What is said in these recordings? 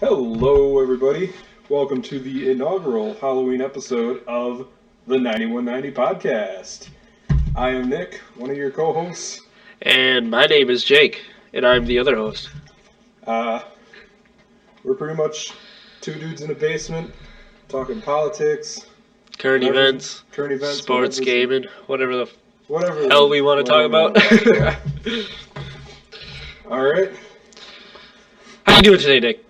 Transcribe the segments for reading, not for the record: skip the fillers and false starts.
Hello, everybody. Welcome to the inaugural Halloween episode of the 9190 podcast. I am Nick, one of your co-hosts. And my name is Jake, and I'm the other host. We're pretty much two dudes in a basement talking politics, Current events, sports, gaming, whatever hell we want to talk about. All right. How you doing today, Nick?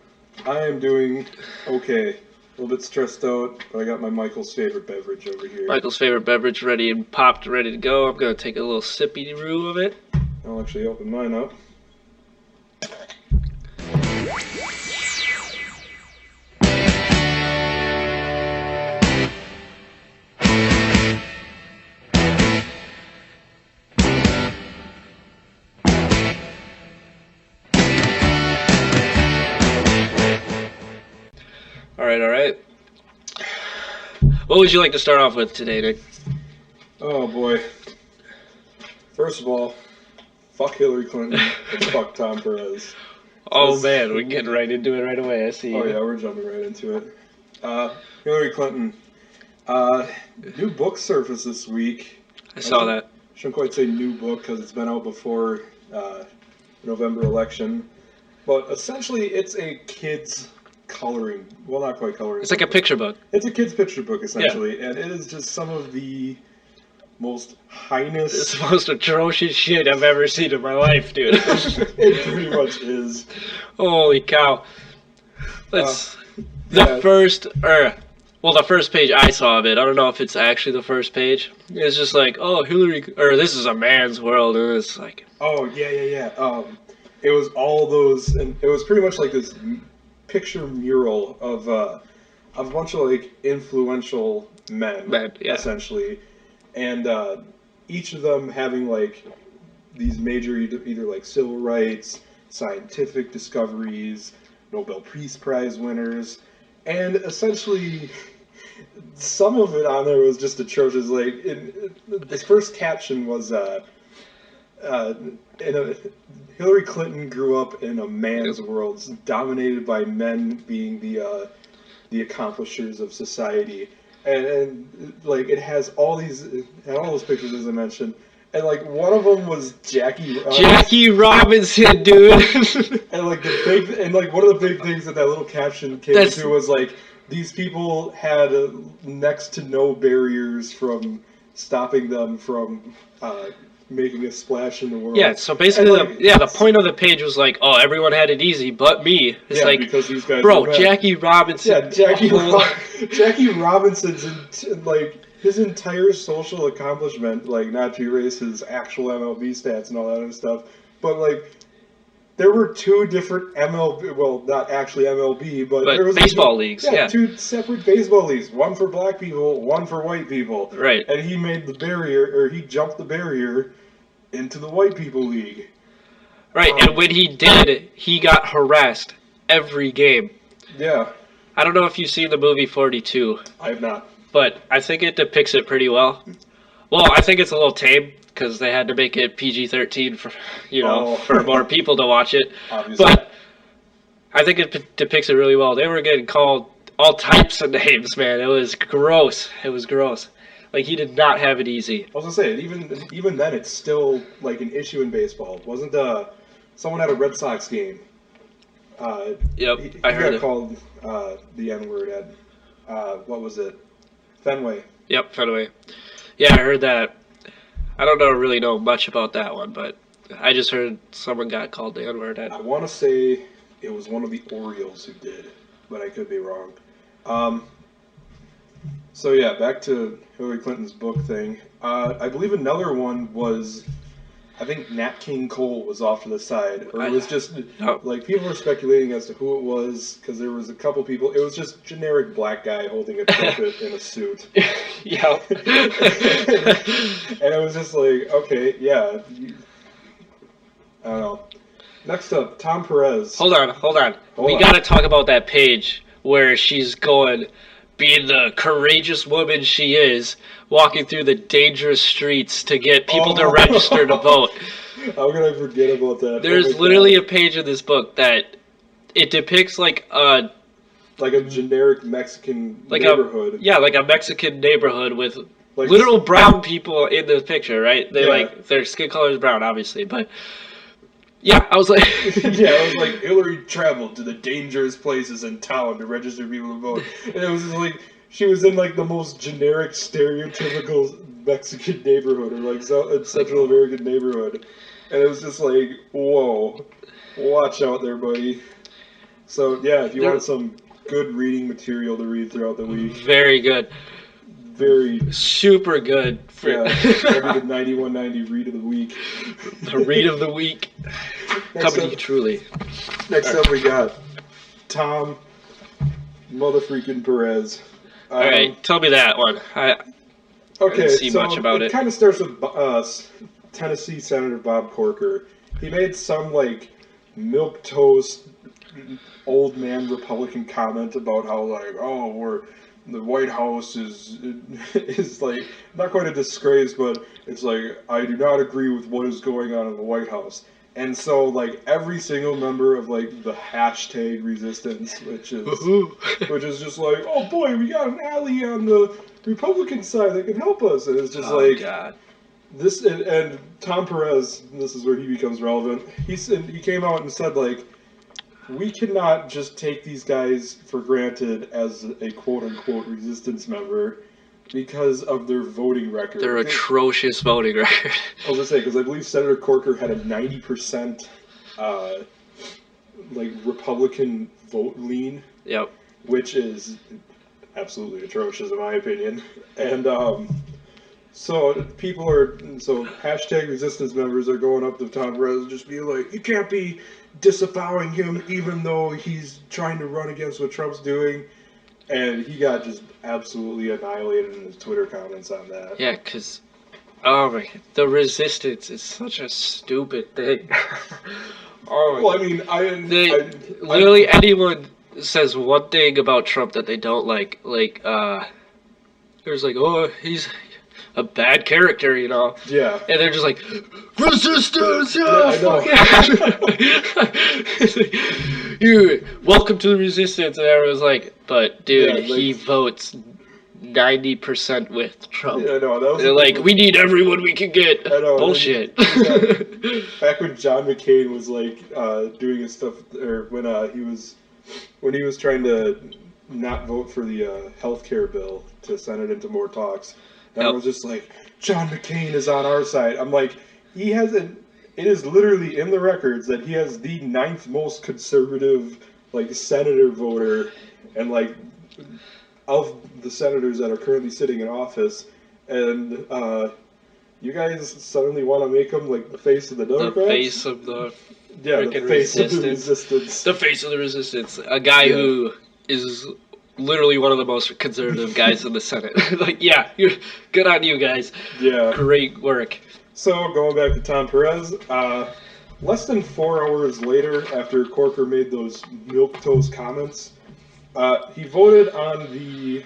I am doing okay. A little bit stressed out, but I got my Michael's favorite beverage over here. Michael's favorite beverage ready and popped, ready to go. I'm going to take a little sippy-roo of it. I'll actually open mine up. All right. What would you like to start off with today, Nick? Oh, boy. First of all, fuck Hillary Clinton and fuck Tom Perez. Oh, man, we're getting right into it right away. I see. Oh, yeah, we're jumping right into it. Hillary Clinton. New book surfaced this week. I saw that. Shouldn't quite say new book because it's been out before November election. But essentially, it's a kid's coloring. Well, not quite coloring. It's like a picture book. It's a kid's picture book, essentially. Yeah. And it is just some of the most heinous... It's the most atrocious shit I've ever seen in my life, dude. It pretty much is. Holy cow. The first page I saw of it, I don't know if it's actually the first page. It's just like, oh, this is a man's world, and it's like... Oh, yeah. It was all those, and it was pretty much like this picture mural of a bunch of, like, influential men yeah. Essentially. And each of them having, like, these major, either like, civil rights, scientific discoveries, Nobel Peace Prize winners, and essentially... Some of it on there was just atrocious. Like, this first caption was, Hillary Clinton grew up in a man's world, dominated by men being the accomplishers of society, and like it has all those pictures as I mentioned, and like one of them was Jackie Robinson, dude. and like one of the big things that little caption came into was like, these people had next to no barriers from stopping them from making a splash in the world. Yeah, so basically, the point of the page was like, oh, everyone had it easy but me. It's like, because these guys Jackie Robinson. Yeah, Jackie Robinson's, like, his entire social accomplishment, like, not to erase his actual MLB stats and all that other stuff, but, like, there were two different MLB, well, not actually MLB, but there was baseball leagues. Yeah, two separate baseball leagues, one for black people, one for white people. Right. And he made he jumped the barrier into the white people league. Right, and when he did, he got harassed every game. Yeah. I don't know if you've seen the movie 42. I have not. But I think it depicts it pretty well. Well, I think it's a little tame, because they had to make it PG-13 for more people to watch it. Obviously. But I think it depicts it really well. They were getting called all types of names, man. It was gross. Like, he did not have it easy. I was gonna say, even then, it's still like an issue in baseball. Wasn't someone at a Red Sox game? Yep, I heard got called the N-word at what was it? Fenway. Yep, Fenway. Yeah, I heard that. I don't really know much about that one, but I just heard someone got called the N-word. I want to say it was one of the Orioles who did, but I could be wrong. So yeah, back to Hillary Clinton's book thing. I believe another one was, I think Nat King Cole was off to the side, or it was just like people were speculating as to who it was because there was a couple people. It was just generic black guy holding a trumpet in a suit. Yeah. And it was just like, okay, yeah. I don't know. Next up, Tom Perez. Hold on. We got to talk about that page where she's going, being the courageous woman she is, walking through the dangerous streets to get people to register to vote. How could I forget about that? There's literally a page in this book that it depicts like a generic Mexican like neighborhood. like a Mexican neighborhood with Like, literal brown people in the picture, right? They Yeah. like their skin color is brown, obviously, but yeah, I was like, yeah, it was like Hillary traveled to the dangerous places in town to register people to vote, and it was just like she was in like the most generic, stereotypical Mexican neighborhood or like Central American neighborhood, and it was just like, whoa, watch out there, buddy. So yeah, if you want some good reading material to read throughout the week, very good, very super good. Yeah, maybe the 9190 read of the week. The read of the week. Coming to you truly. Next up, we got Tom motherfreaking Perez. All right, tell me that one. I didn't see much about it. It kind of starts with Tennessee Senator Bob Corker. He made some like milquetoast old man Republican comment about how like, oh, the White House is like not quite a disgrace, but it's like I do not agree with what is going on in the White House. And so like every single member of like the hashtag resistance, which is just like, oh boy, we got an ally on the Republican side that can help us, and it's just God. This and Tom Perez, this is where he becomes relevant. He came out and said like, we cannot just take these guys for granted as a quote-unquote resistance member because of their voting record. Their atrocious voting record. I was going to say, because I believe Senator Corker had a 90% Republican vote lean. Yep. Which is absolutely atrocious in my opinion. And so hashtag resistance members are going up to Tom Perez and just being like, you can't be disavowing him even though he's trying to run against what Trump's doing. And he got just absolutely annihilated in his Twitter comments on that. Yeah, because, oh my God, the resistance is such a stupid thing. Literally anyone says one thing about Trump that they don't like, there's like, oh, he's a bad character, you know? Yeah. And they're just like, resistance! Yeah, fuck yeah. Welcome to the resistance. And everyone's like, but dude, he votes 90% with Trump. Yeah, I know. They're like, we need everyone we can get. I know. Bullshit. Back when John McCain was like doing his stuff, or when he was trying to not vote for the healthcare bill to send it into more talks. And I was just like, John McCain is on our side. I'm like, it is literally in the records that he has the 9th most conservative, senator voter, and, of the senators that are currently sitting in office. And, you guys suddenly want to make him, the face of the Democrats? The face of the resistance. The face of the resistance. A guy who is literally one of the most conservative guys in the Senate. Good on you guys. Yeah. Great work. So, going back to Tom Perez, less than 4 hours later, after Corker made those milquetoast comments, he voted on the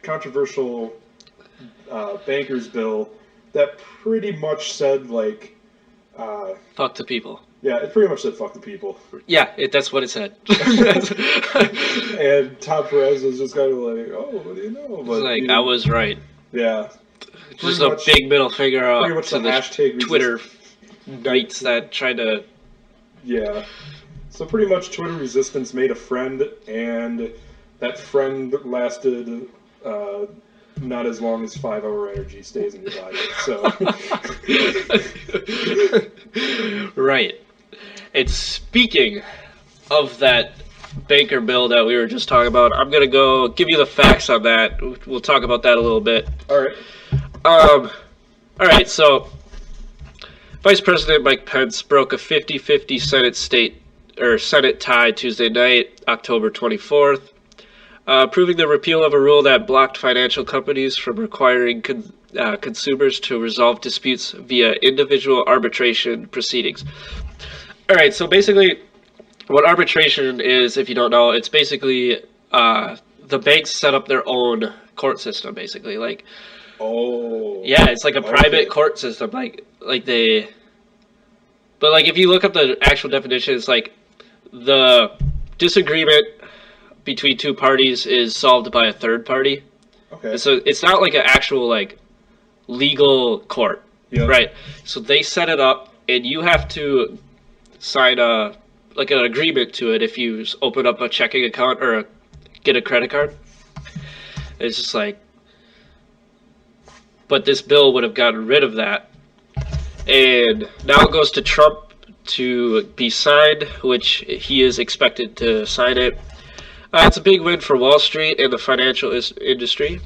controversial bankers bill that pretty much said, fuck the people. Yeah, it pretty much said fuck the people. Yeah, that's what it said. And Tom Perez was just kind of like, oh, what do you know? But I was right. Yeah. Just a big middle finger up to the hashtag Twitter knights that try to... Yeah. So pretty much Twitter resistance made a friend, and that friend lasted not as long as 5-hour energy stays in your body. So. Right. And speaking of that banker bill that we were just talking about, I'm going to go give you the facts on that. We'll talk about that a little bit. All right. All right, so Vice President Mike Pence broke a 50-50 Senate tie Tuesday night, October 24th, approving the repeal of a rule that blocked financial companies from requiring consumers to resolve disputes via individual arbitration proceedings. All right, so basically what arbitration is, if you don't know, it's basically the banks set up their own court system, basically. Yeah, it's like a private court system, But if you look up the actual definition, it's like the disagreement between two parties is solved by a third party. Okay. So it's not like an actual like legal court, Yep. right? So they set it up, and you have to sign a like an agreement to it if you open up a checking account or get a credit card. It's just like, but this bill would have gotten rid of that, and now it goes to Trump to be signed, which he is expected to sign it. It's a big win for Wall Street and the financial industry.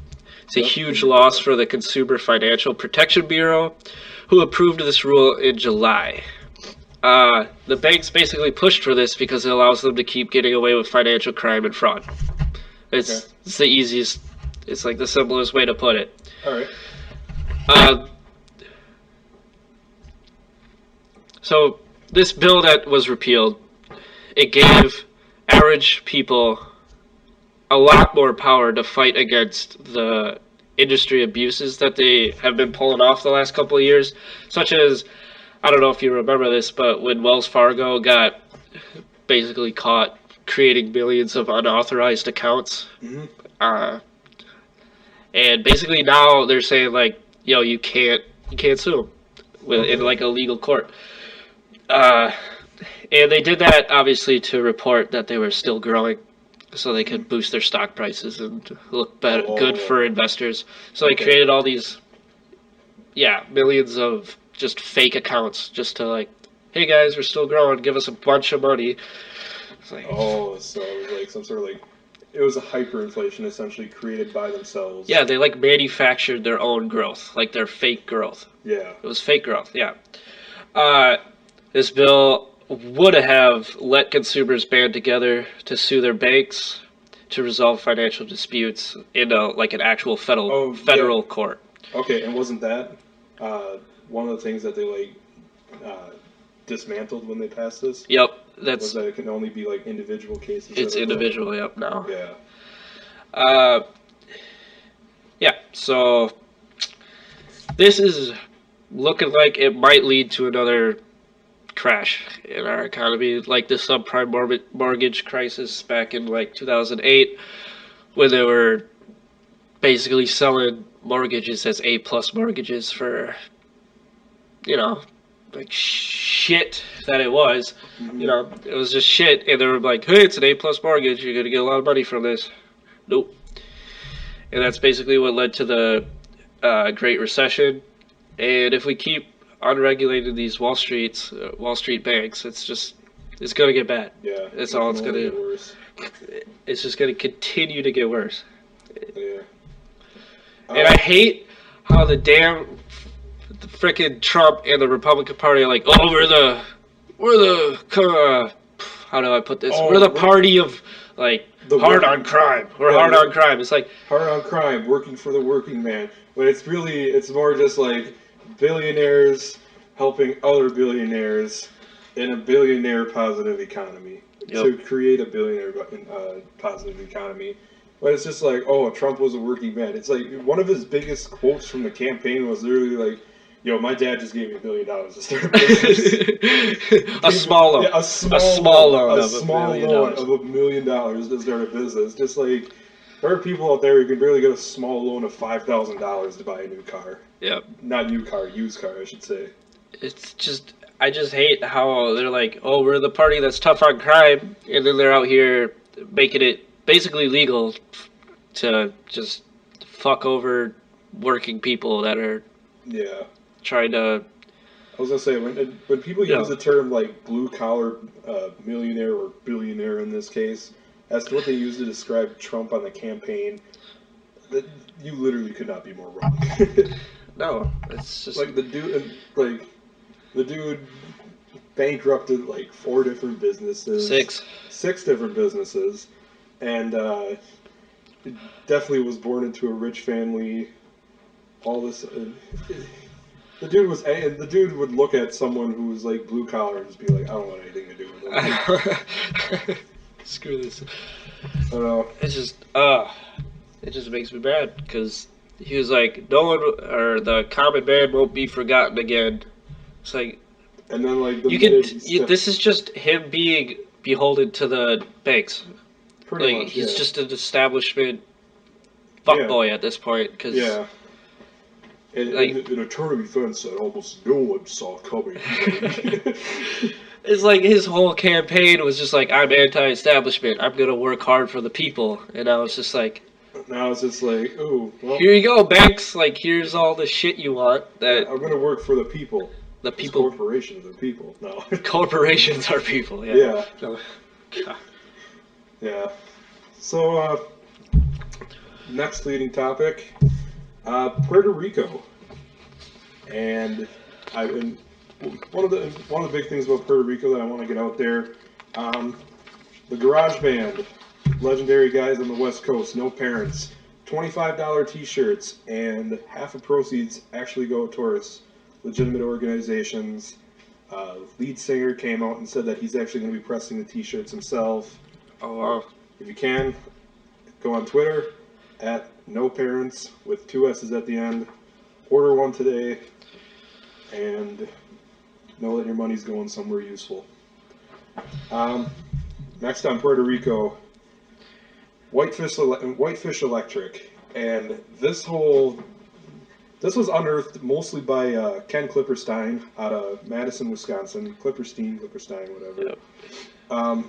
It's a huge loss for the Consumer Financial Protection Bureau, who approved this rule in July. The banks basically pushed for this because it allows them to keep getting away with financial crime and fraud. It's the easiest, it's like the simplest way to put it. All right. So this bill that was repealed, it gave average people a lot more power to fight against the industry abuses that they have been pulling off the last couple of years, such as, I don't know if you remember this, but when Wells Fargo got basically caught creating millions of unauthorized accounts, and basically now they're saying like, yo, you can't sue them in like a legal court. And they did that obviously to report that they were still growing, so they could boost their stock prices and look better, good for investors. So they created all these, millions of just fake accounts just to like, hey guys, we're still growing, give us a bunch of money. It's like, so it was like some sort of like, it was a hyperinflation essentially created by themselves. Yeah, they like manufactured their own growth, like their fake growth. Yeah. It was fake growth, yeah. This bill would have let consumers band together to sue their banks to resolve financial disputes in like an actual federal court. Okay, and wasn't that one of the things that they like dismantled when they passed this? Yep, was that it can only be like individual cases. It's individual, yep. Now. Yeah. So this is looking like it might lead to another crash in our economy, like the subprime mortgage crisis back in like 2008, when they were basically selling mortgages as A+ mortgages for, like shit that it was. It was just shit, and they were like, hey, it's an A+ mortgage, you're gonna get a lot of money from this. Nope. And that's basically what led to the Great Recession. And if we keep unregulated these Wall Street banks, it's gonna get bad. Yeah, that's all it's gonna do. It's just gonna continue to get worse. Yeah. And I hate how the frickin' Trump and the Republican Party are like, oh, we're the how do I put this? We're the party of like hard on crime. We're hard on crime. It's like hard on crime, working for the working man. But it's more just like billionaires helping other billionaires in a billionaire positive economy to create a billionaire positive economy. But it's just like, oh, Trump was a working man. It's like one of his biggest quotes from the campaign was literally like, yo, my dad just gave me $1 million to start a business. a small loan. Yeah, a small loan of $1 million to start a business. Just like, there are people out there who can barely get a small loan of $5,000 to buy a new car. Yep. Not new car, used car, I should say. It's just, I just hate how they're like, oh, we're the party that's tough on crime, and then they're out here making it basically legal to just fuck over working people that are trying to. I was gonna say when people use the term like blue collar millionaire or billionaire in this case, as to what they use to describe Trump on the campaign, that you literally could not be more wrong. No, it's just like the dude bankrupted like 4 different businesses, six different businesses, and definitely was born into a rich family. All this, the dude would look at someone who was like blue collar and just be like, I don't want anything to do with them. Screw this. I don't know. It just makes me mad because he was like, no one or the common man won't be forgotten again. It's like, and then like this is just him being beholden to the banks. Pretty Like much, he's yeah. just an establishment fuckboy at this point. Cause, Yeah. And, like, in a turn of events that almost no one saw coming. it's like his whole campaign was just like, I'm anti-establishment. I'm gonna work hard for the people. And I was just like, Now it's just like, oh, well, here you go, banks. Like, here's all the shit you want that I'm going to work for the people. the Because people, corporations are people. No. corporations are people. Yeah. Yeah. No. God. Yeah. So, next leading topic, Puerto Rico, and one of the big things about Puerto Rico that I want to get out there, the Garage Band, legendary guys on the West Coast, no parents, $25 T-shirts, and half of proceeds actually go towards legitimate organizations. Lead singer came out and said that he's actually going to be pressing the T-shirts himself. Oh wow. If you can, go on Twitter at no parents with 2 S's at the end. Order one today, and know that your money's going somewhere useful. Next on Puerto Rico, Whitefish Electric, and this was unearthed mostly by Ken Clipperstein out of Madison, Wisconsin. Clipperstein, whatever. Yep.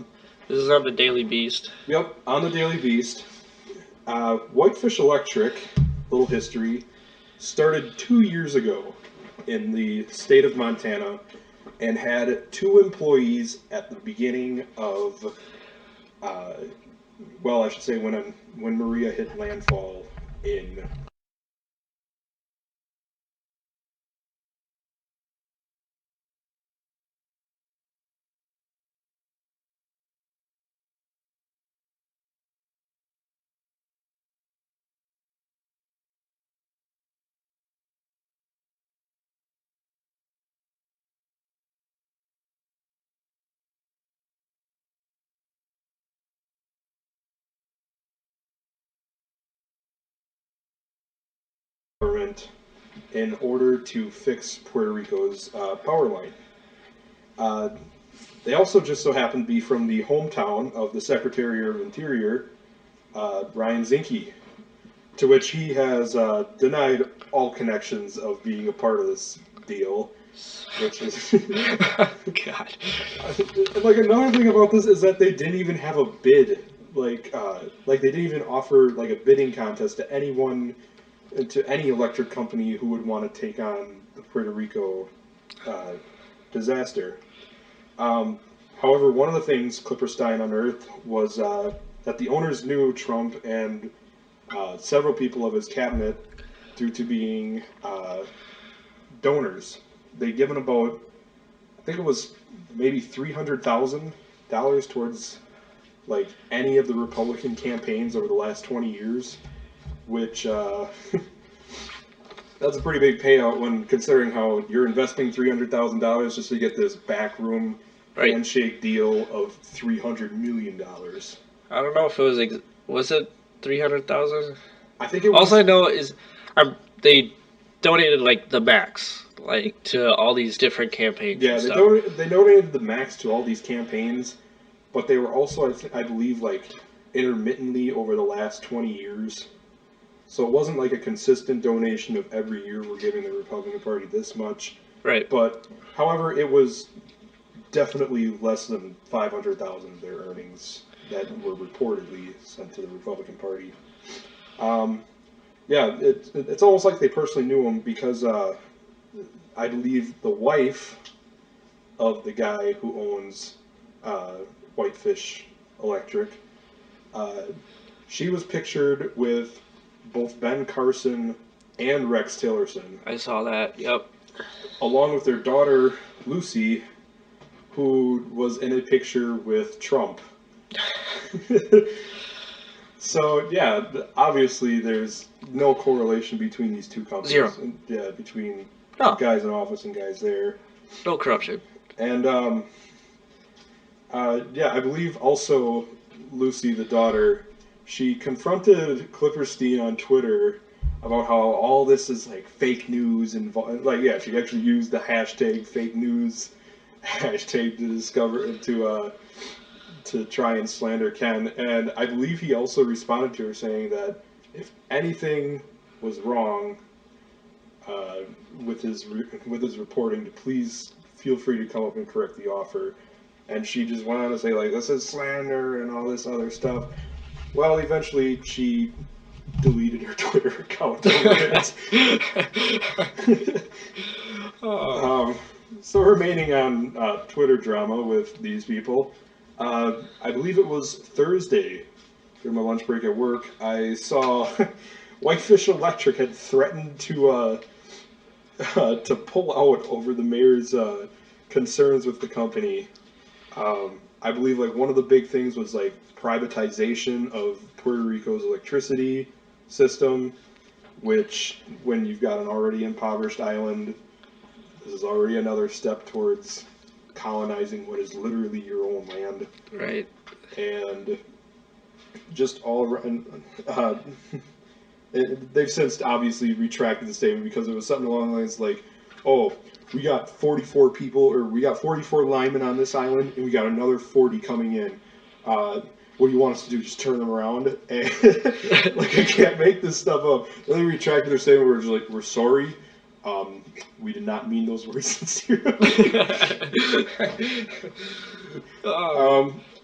This is on the Daily Beast. Yep, on the Daily Beast. Whitefish Electric, little history, started 2 years ago in the state of Montana and had 2 employees at the beginning of, I should say when Maria hit landfall in government in order to fix Puerto Rico's power line. They also just so happen to be from the hometown of the Secretary of Interior, Ryan Zinke, to which he has denied all connections of being a part of this deal, which is God. like another thing about this is that they didn't even have a bid, like they didn't even offer like a bidding contest to anyone, to any electric company who would want to take on the Puerto Rico disaster. However, one of the things Clipperstein unearthed was that the owners knew Trump and several people of his cabinet due to being donors. They'd given about, I think it was maybe $300,000 towards like any of the Republican campaigns over the last 20 years, which that's a pretty big payout when considering how you're investing $300,000 just to get this backroom handshake deal of $300 million. I don't know if it was it 300,000? I think it was. All I know is they donated like the max, like to all these different campaigns. Yeah, they donated the max to all these campaigns, but they were also, I believe, like intermittently over the last 20 years. So it wasn't like a consistent donation of every year we're giving the Republican Party this much. Right. But, however, it was definitely less than 500,000 of their earnings that were reportedly sent to the Republican Party. It's almost like they personally knew him because I believe the wife of the guy who owns Whitefish Electric, she was pictured with both Ben Carson and Rex Tillerson. I saw that, yep. Along with their daughter, Lucy, who was in a picture with Trump. So, yeah, obviously there's no correlation between these two companies. Zero. Yeah, between guys in office and guys there. No corruption. And, I believe also Lucy, the daughter, she confronted Clipperstein on Twitter about how all this is like fake news and she actually used the hashtag fake news hashtag to to try and slander Ken, and I believe he also responded to her saying that if anything was wrong with his reporting, to please feel free to come up and correct the offer. And she just went on to say, like, this is slander and all this other stuff. Well, eventually she deleted her Twitter account over it. So remaining on Twitter drama with these people, I believe it was Thursday during my lunch break at work, I saw Whitefish Electric had threatened to pull out over the mayor's concerns with the company. I believe like one of the big things was like privatization of Puerto Rico's electricity system, which when you've got an already impoverished island, this is already another step towards colonizing what is literally your own land. Right. And just all around, they've since obviously retracted the statement because it was something along the lines like, oh, we got 44 people, or we got 44 linemen on this island, and we got another 40 coming in. What do you want us to do? Just turn them around? And like, I can't make this stuff up. Then they retracted their statement. We're just like, we're sorry. We did not mean those words sincerely.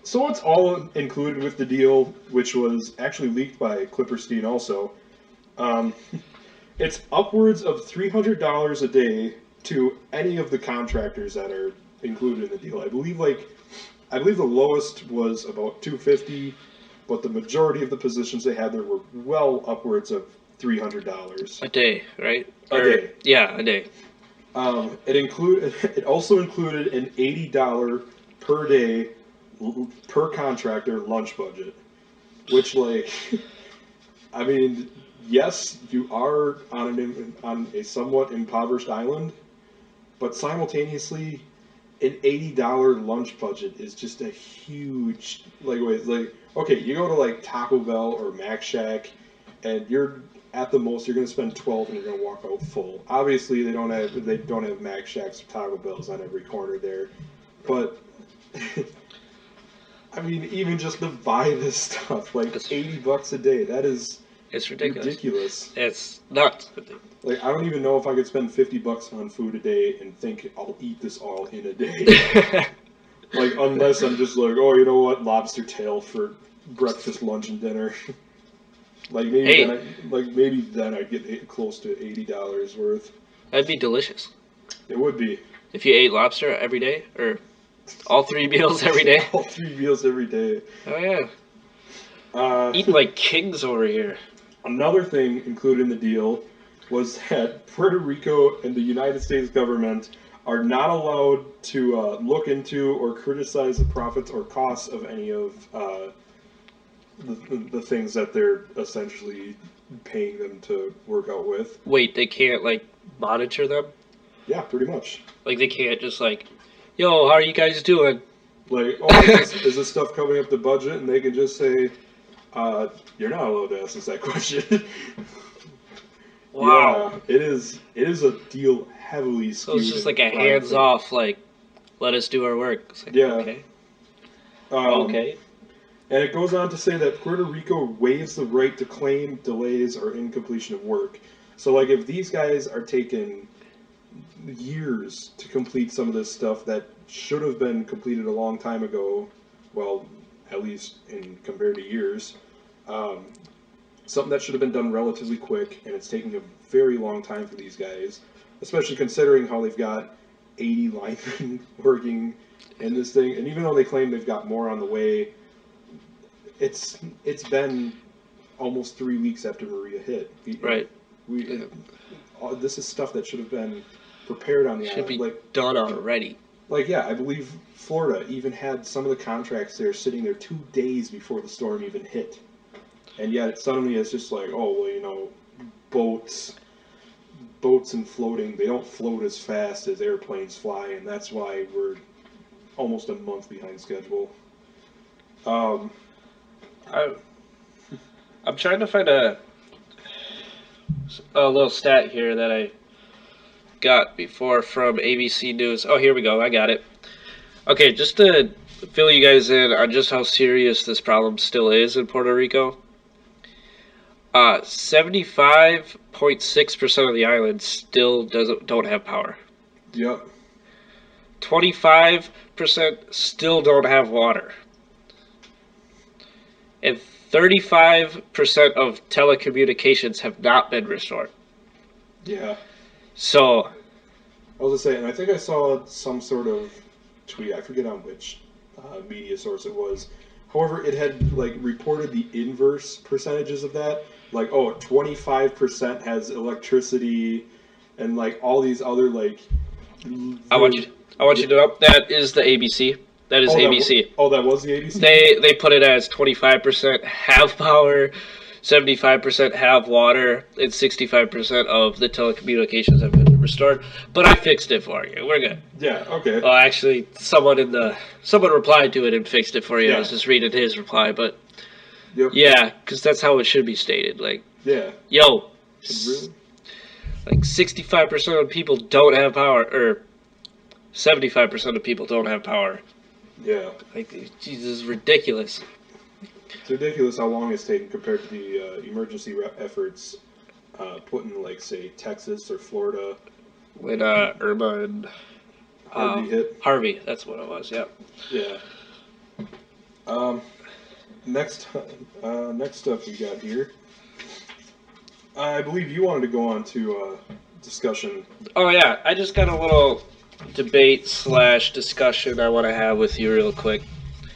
So it's all included with the deal, which was actually leaked by Clipperstein also. It's upwards of $300 a day to any of the contractors that are included in the deal. I believe the lowest was about $250, but the majority of the positions they had there were well upwards of $300 a day, right? A day. Yeah, a day. It also included an $80 per day per contractor lunch budget, which, like, I mean, yes, you are on a somewhat impoverished island, but simultaneously, an $80 lunch budget is just a huge, like, okay, you go to like Taco Bell or Mac Shack, and you're at the most you're going to spend $12 and you're going to walk out full. Obviously, they don't have Mac Shacks or Taco Bells on every corner there, but I mean, even just to buy this stuff, like $80 a day, it's ridiculous. It's nuts. Like, I don't even know if I could spend $50 on food a day and think I'll eat this all in a day. Like, unless I'm just like, oh, you know what, lobster tail for breakfast, lunch, and dinner. Like maybe then I'd get close to $80 worth. That'd be delicious. It would be. If you ate lobster every day, or all 3 meals every day. All 3 meals every day. Oh yeah. Eating like kings over here. Another thing included in the deal was that Puerto Rico and the United States government are not allowed to look into or criticize the profits or costs of any of the things that they're essentially paying them to work out with. Wait, they can't, like, monitor them? Yeah, pretty much. Like, they can't just, like, yo, how are you guys doing? Like, oh, is this stuff coming up the budget? And they can just say, you're not allowed to ask us that question. Wow. Yeah, it is a deal heavily skewed. So it's just like a hands-off, like, let us do our work. It's like, yeah. Okay. Okay. And it goes on to say that Puerto Rico waives the right to claim delays or incompletion of work. So, like, if these guys are taking years to complete some of this stuff that should have been completed a long time ago, well, at least in compared to years, something that should have been done relatively quick, and it's taking a very long time for these guys, especially considering how they've got 80 linemen working in this thing, and even though they claim they've got more on the way, it's been almost 3 weeks after Maria hit. Right. This is stuff that should have been prepared on the island. Should be done already. Like, yeah, I believe Florida even had some of the contracts there sitting there 2 days before the storm even hit. And yet, suddenly it's just like, oh, well, you know, boats and floating, they don't float as fast as airplanes fly, and that's why we're almost a month behind schedule. I'm trying to find a little stat here that I got before from ABC News. Oh, here we go. I got it. Okay, just to fill you guys in on just how serious this problem still is in Puerto Rico. 75.6% of the island still don't have power. Yep. 25% still don't have water. And 35% of telecommunications have not been restored. Yeah. So, I was just saying, I think I saw some sort of tweet, I forget on which media source it was. However, it had like reported the inverse percentages of that. Like, 25% has electricity, and like all these other like. I want you to know that is the ABC. That is ABC. That was the ABC. They put it as 25% have power, 75% have water, and 65% of the telecommunications have been restored. But I fixed it for you. We're good. Yeah. Okay. Well, actually, someone replied to it and fixed it for you. Yeah. I was just reading his reply, but Yep. yeah, because that's how it should be stated. Like, Yeah. yo, Really? like 65% of people don't have power, or 75% of people don't have power. Yeah. Like, Jesus, is ridiculous. It's ridiculous how long it's taken compared to the emergency efforts put in, like, say, Texas or Florida. When Irma and Harvey hit. Harvey, that's what it was. Yeah. Yeah. Next up we got here. I believe you wanted to go on to discussion. Oh yeah, I just got a little debate / discussion I want to have with you real quick.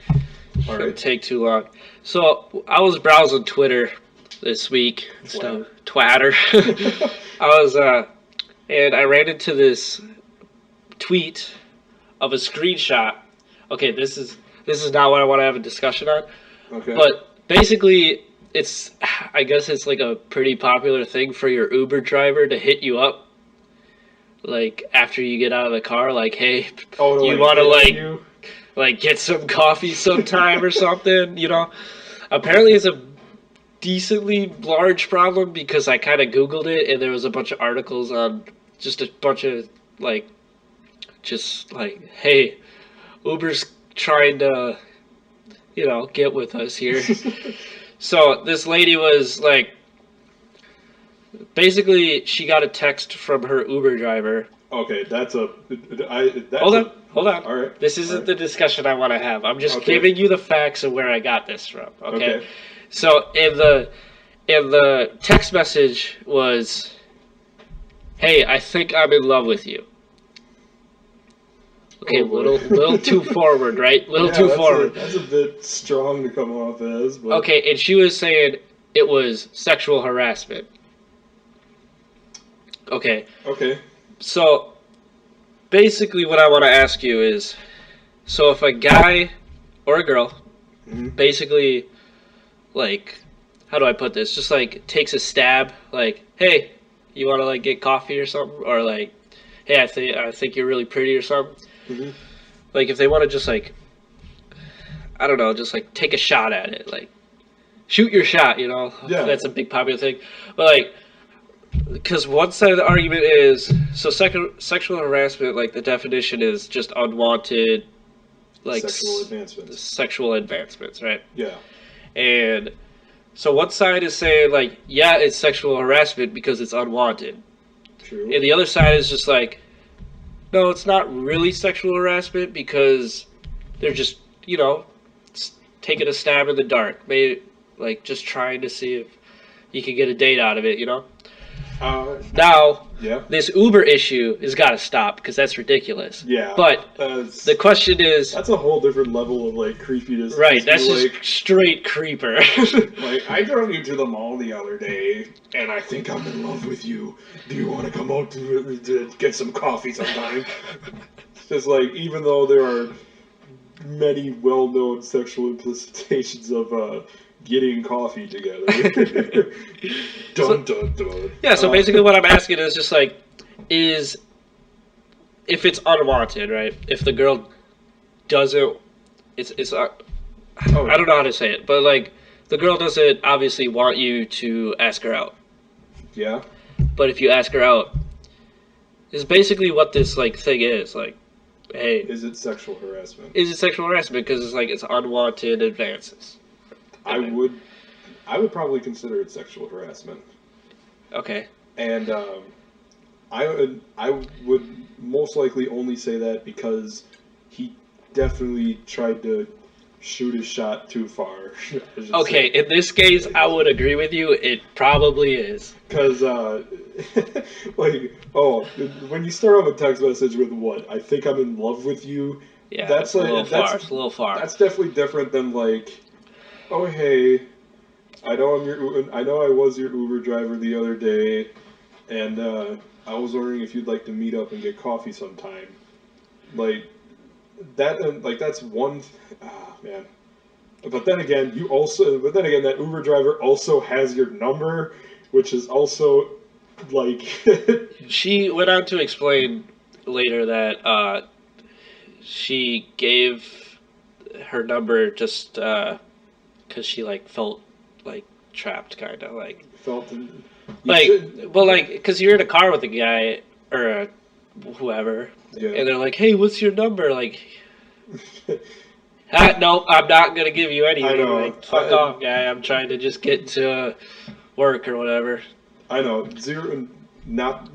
All Shouldn't right. take too long. So I was browsing Twitter this week. Twatter. I was and I ran into this tweet of a screenshot. Okay, this is not what I want to have a discussion on. Okay. But basically, I guess it's like a pretty popular thing for your Uber driver to hit you up, like after you get out of the car, like, hey, you want to like get some coffee sometime or something, you know? Apparently, it's a decently large problem because I kind of Googled it and there was a bunch of articles on just a bunch of like, hey, Uber's trying to, get with us here. So this lady was like, basically she got a text from her Uber driver. Okay, hold on. All right. This isn't the discussion I want to have. I'm just giving you the facts of where I got this from. Okay. So in the text message was, hey, I think I'm in love with you. Okay, little too forward, right? Too forward. That's a bit strong to come off as. But... Okay, and she was saying it was sexual harassment. Okay. Okay. So, basically what I want to ask you is, so if a guy or a girl, basically, like, how do I put this? Just, like, takes a stab, like, hey, you want to, like, get coffee or something? Or, like, hey, I think you're really pretty or something. Mm-hmm. Like, if they want to just, like, I don't know, just, like, take a shot at it. Like, shoot your shot, Yeah. That's a big popular thing. But, like, because one side of the argument is, so sexual harassment, like, the definition is just unwanted, like, sexual advancements, right? Yeah. And so one side is saying, like, yeah, it's sexual harassment because it's unwanted. True. And the other side is just like, no, it's not really sexual harassment because they're just, taking a stab in the dark. Maybe, like, just trying to see if you can get a date out of it, Now, this Uber issue has got to stop because that's ridiculous. Yeah. But the question is... That's a whole different level of, like, creepiness. Right, that's just straight creeper. Like, I drove you to the mall the other day, and I think I'm in love with you. Do you want to come out to get some coffee sometime? It's just like, even though there are many well-known sexual implications of... getting coffee together. Dun, dun, dun. Yeah, so basically what I'm asking is just like, if it's unwanted, right? If the girl doesn't, I don't know how to say it, but like, the girl doesn't obviously want you to ask her out. Yeah. But if you ask her out, is basically what this like thing is. Like, hey, Is it sexual harassment? is it sexual harassment? Because it's like it's unwanted advances. I would probably consider it sexual harassment. Okay. And I would most likely only say that because he definitely tried to shoot his shot too far. Okay, in this case, I would agree with you. It probably is. Because, like, oh, when you start off a text message with what? I think I'm in love with you. Yeah, That's it's a like little that's far. It's a little far. that's definitely different than like, oh hey, I know I know I was your Uber driver the other day, and I was wondering if you'd like to meet up and get coffee sometime. Like that, like that's one. Man. But then again, that Uber driver also has your number, which is also like. She went on to explain later that she gave her number just because she like felt like trapped, kind of like Felt because you're in a car with a guy or whoever, yeah. and they're like, "Hey, what's your number?" Like, no, I'm not gonna give you anything. I know. Like, fuck off, guy. I'm trying to just get to work or whatever. I know. Do not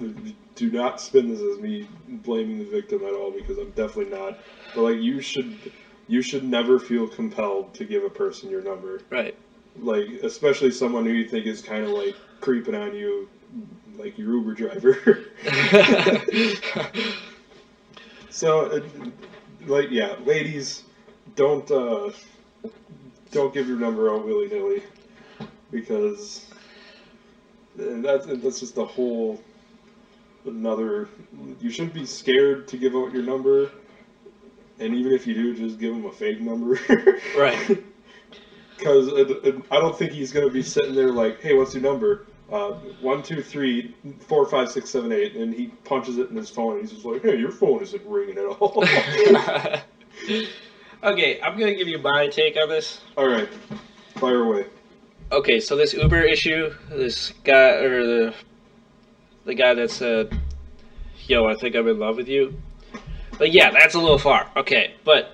spin this as me blaming the victim at all, because I'm definitely not. But like you should never feel compelled to give a person your number. Right. Like, especially someone who you think is kind of like creeping on you, like your Uber driver. So, like, yeah, ladies, don't give your number out willy nilly, because that's just a whole another. You shouldn't be scared to give out your number, and even if you do, just give them a fake number. Right. Because I don't think he's going to be sitting there like, hey, what's your number? 1, 2, 3, 4, 5, 6, 7, 8, and he punches it in his phone, and he's just like, hey, your phone isn't ringing at all. Okay, I'm gonna give you my take on this. All right, fire away. Okay, so this Uber issue, this guy or the guy that said, "Yo, I think I'm in love with you." But yeah, that's a little far. Okay, but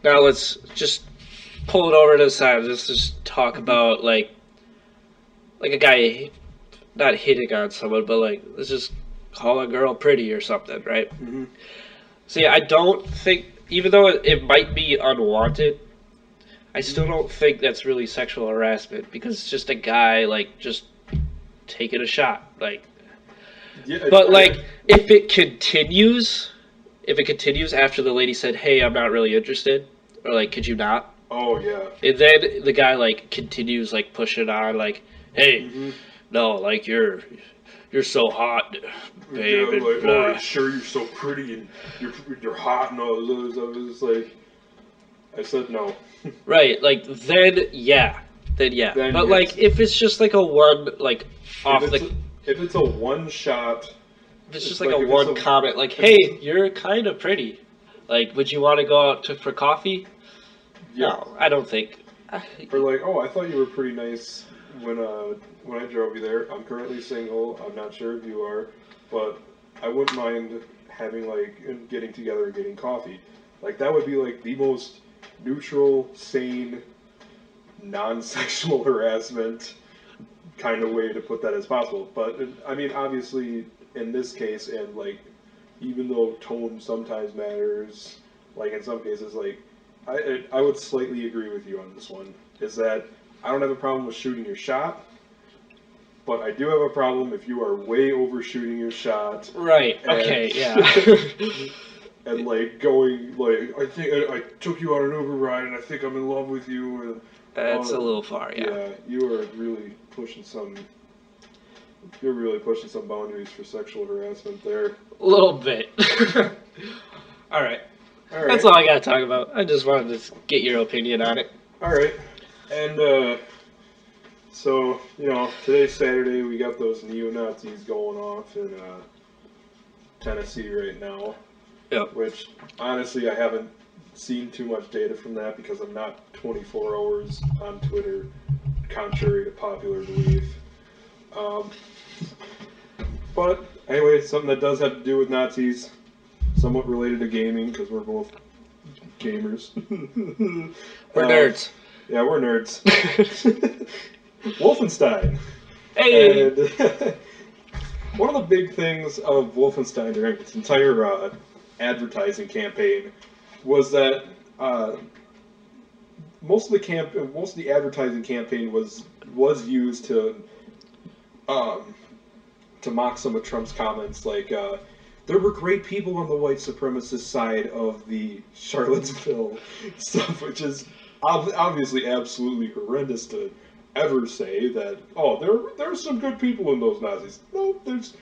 now let's just pull it over to the side. Let's just talk about like a guy not hitting on someone, but like let's just call a girl pretty or something, right? Mm-hmm. So yeah, I don't think, even though it might be unwanted, I still don't think that's really sexual harassment, because it's just a guy like just taking a shot, like. Yeah, But like, if it continues after the lady said, "Hey, I'm not really interested," or like, "Could you not?" Oh yeah. And then the guy like continues like pushing on, like, "Hey, no, like you're so hot, babe." Yeah, and like, blah." oh, sure, you're so pretty and you're hot and all those. I was like, I said no. Right, like then yeah. But Then like yes. if it's just like a one like off If it's a one shot. if it's just Like, like a if one it's a- comment, like, "Hey, you're kind of pretty. Like, would you want to go out for coffee?" Yeah. No, I don't think. Or like, oh, I thought you were pretty nice when I drove you there. I'm currently single. I'm not sure if you are, but I wouldn't mind having like getting together and getting coffee. Like that would be like the most neutral, sane, non-sexual harassment kind of way to put that as possible. But I mean, obviously, in this case, and like, even though tone sometimes matters, like in some cases, like I would slightly agree with you on this one. Is that I don't have a problem with shooting your shot, but I do have a problem if you are way overshooting your shot. Right. And, Okay. Yeah. And like going like, I think I took you on an Uber ride and I think I'm in love with you. And That's a little far. Yeah. yeah, you are really pushing some. You're really pushing some boundaries for sexual harassment there. A little bit. All right. All right. That's all I got to talk about. I just wanted to get your opinion on it. All right. And so, you know, today's Saturday. We got those neo-Nazis going off in Tennessee right now. Yep. Which, honestly, I haven't seen too much data from that because I'm not 24 hours on Twitter, contrary to popular belief. But anyway, something that does have to do with Nazis. somewhat related to gaming because we're both gamers. We're nerds. Yeah, we're nerds. Wolfenstein. Hey! And one of the big things of Wolfenstein during its entire advertising campaign was that most of the advertising campaign was used to mock some of Trump's comments, like there were great people on the white supremacist side of the Charlottesville stuff, which is obviously absolutely horrendous to ever say that. Oh, there's some good people in those Nazis. No, there's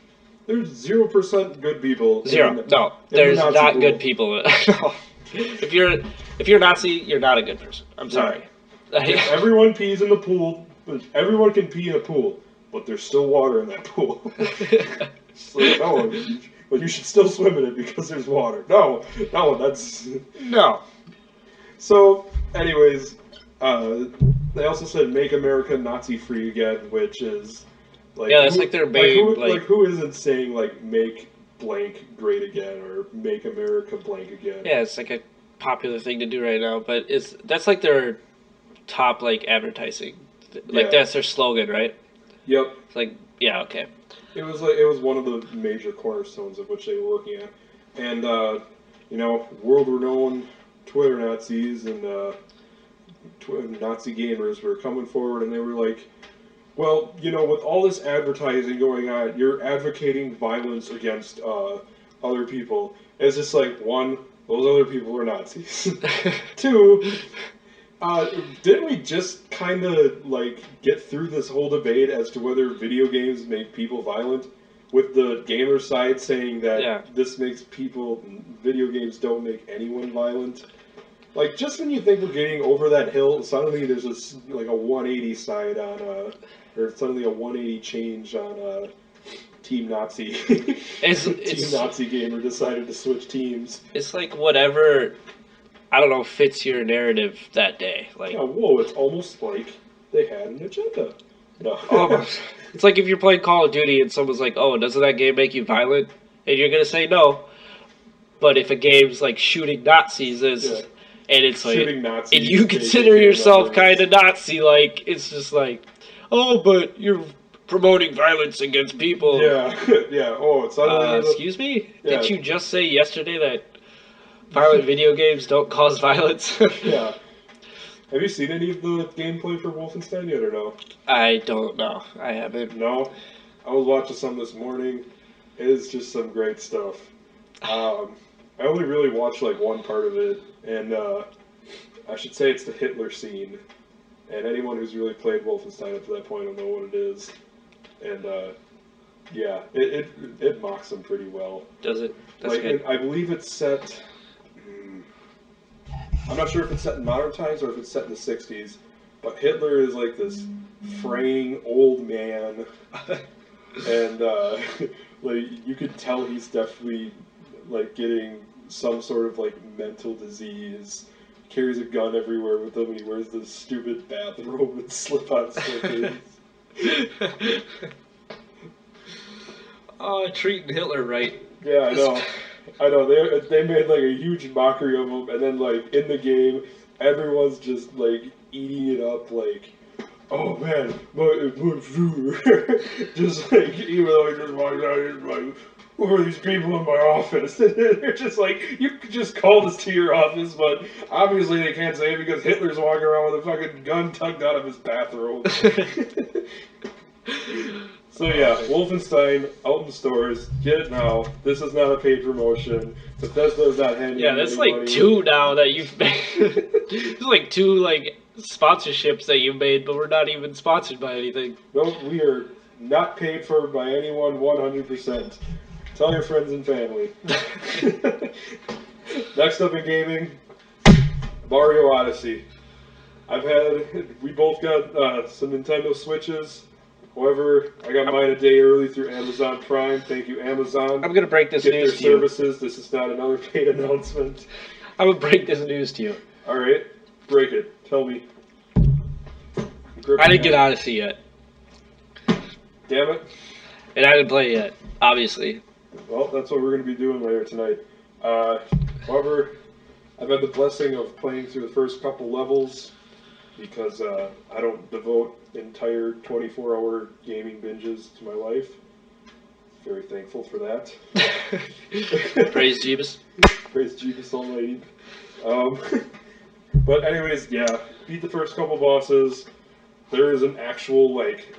0% good people. Zero. No, there's not good people. No. If you're a Nazi, you're not a good person. I'm sorry. Right. Everyone pees in the pool. Everyone can pee in a pool, but there's still water in that pool. So, no, but you should still swim in it because there's water. No, that's no. So, anyways, they also said "Make America Nazi-free again," which is like that's like their main who isn't saying like "Make blank great again" or "Make America blank again"? Yeah, it's like a popular thing to do right now, but that's like their top like advertising. Like that's their slogan, right? Yep. It's like okay. It was one of the major cornerstones of which they were working at, and world-renowned Twitter Nazis and Nazi gamers were coming forward, and they were like, "Well, with all this advertising going on, you're advocating violence against other people." And it's just like, one, those other people are Nazis. Two, didn't we just kind of like get through this whole debate as to whether video games make people violent, with the gamer side saying that this makes video games don't make anyone violent? Like, just when you think we're getting over that hill, suddenly there's a 180 side on or suddenly a 180 change on Team Nazi. Team Nazi gamer decided to switch teams. It's like whatever, I don't know, fits your narrative that day. Like, it's almost like they had an agenda. No. Almost. It's like if you're playing Call of Duty and someone's like, "Oh, doesn't that game make you violent?" And you're gonna say no. But if a game's like shooting Nazis and it's like, Nazis, and you consider yourself kind of Nazi, like, it's just like, "Oh, but you're promoting violence against people." Yeah. Oh, it's excuse me? Yeah. Did you just say yesterday that violent video games don't cause violence? Yeah. Have you seen any of the gameplay for Wolfenstein yet, or no? I don't know. I haven't. No? I was watching some this morning. It is just some great stuff. I only really watched like one part of it, and I should say it's the Hitler scene. And anyone who's really played Wolfenstein up to that point will know what it is. And it mocks him pretty well. Does it? That's good. I believe it's set. I'm not sure if it's set in modern times or if it's set in the 60s, but Hitler is like this fraying old man, and like you could tell he's definitely like getting some sort of like mental disease. Carries a gun everywhere with him, and he wears this stupid bathrobe with slip-on slippers. Oh, treating Hitler right. Yeah, I know. They made like a huge mockery of him, and then like in the game, everyone's just like eating it up, like, "Oh man, my just like, even though he just walked out, he's like, "Who are these people in my office?" And they're just like, "You could just call this to your office," but obviously they can't say it because Hitler's walking around with a fucking gun tucked out of his bathrobe. So yeah, Wolfenstein out in stores. Get it now. This is not a paid promotion. Bethesda is not handing. Yeah, that's like two now that you've made. There's like two like sponsorships that you made, but we're not even sponsored by anything. No, we are not paid for by anyone 100%. Tell your friends and family. Next up in gaming, Mario Odyssey. We both got some Nintendo Switches. However, I got mine a day early through Amazon Prime. Thank you, Amazon. I'm going to break this news to you. Get their services. This is not another paid announcement. I'm going to break this news to you. All right. Break it. Tell me. I didn't get Odyssey yet. Damn it. And I didn't play it yet, obviously. Well, that's what we're going to be doing later tonight. However, I've had the blessing of playing through the first couple levels because I don't devote entire 24-hour gaming binges to my life. Very thankful for that. Praise Jeebus. Praise Jeebus Almighty. But anyways, yeah, beat the first couple bosses. There is an actual, like,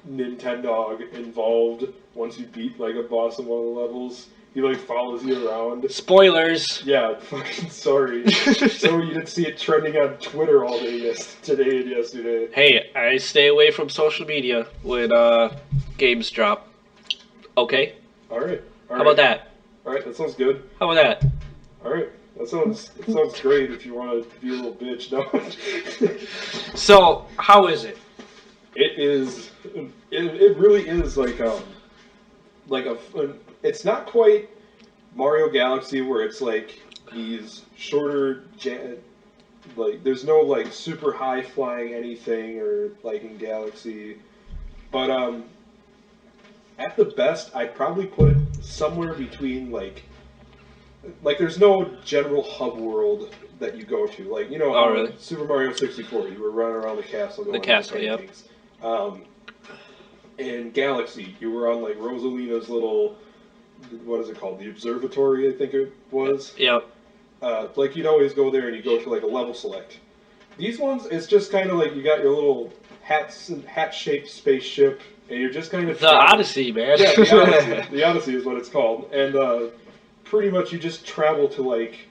Nintendog involved once you beat, like, a boss in one of the levels. He, like, follows you around. Spoilers! Yeah, fucking sorry. So you didn't see it trending on Twitter all day today and yesterday. Hey, I stay away from social media when games drop. Okay? Alright. How about that? Alright, that sounds good. How about that? Alright. That sounds great if you want to be a little bitch. No. So, how is it? It is. It really is like it's not quite Mario Galaxy where it's like these shorter, like there's no like super high flying anything or like in Galaxy, but at the best I'd probably put it somewhere between like there's no general hub world that you go to, like really? Super Mario 64 you were running around the castle going The castle, yep. things. In Galaxy, you were on like Rosalina's little, what is it called? The observatory, I think it was. Yep. Like you'd always go there and you go to like a level select. These ones, it's just kind of like you got your little hat-shaped spaceship, and you're just kind of The Odyssey, man. Yeah, the Odyssey. The Odyssey is what it's called, and pretty much you just travel to like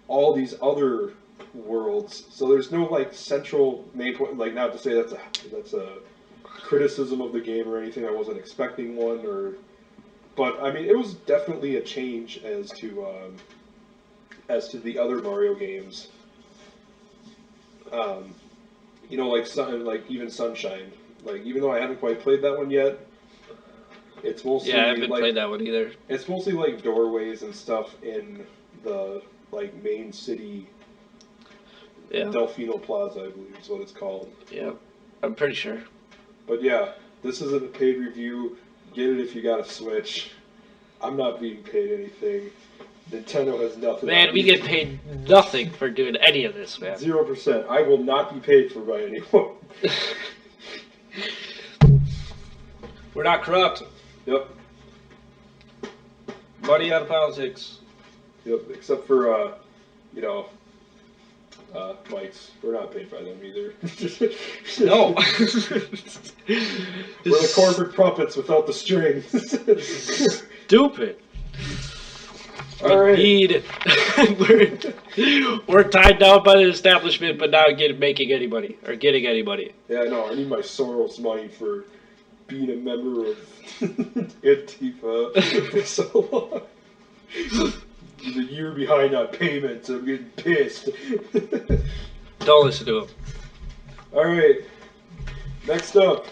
all these other worlds. So there's no like central main point. Like not to say that's a criticism of the game or anything. I wasn't expecting one, but I mean it was definitely a change as to the other Mario games. Like even Sunshine. Like even though I haven't quite played that one yet, it's mostly I haven't played that one either. It's mostly like doorways and stuff in the like main city. Yeah. Delfino Plaza, I believe is what it's called. Yeah, I'm pretty sure. But yeah, this isn't a paid review. Get it if you got a Switch. I'm not being paid anything. Nintendo has nothing. Man, we get paid nothing for doing any of this, man. 0%. I will not be paid for by anyone. We're not corrupt. Yep. Money out of politics. Yep. Except for, Mike's. We're not paid by them either. No. We're the corporate puppets without the strings. Stupid. All right. We're tied down by the establishment, but not making any money or getting any money. Yeah, no, I need my Soros money for being a member of Antifa for so long. He's a year behind on payments. I'm getting pissed. Don't listen to him. All right. Next up,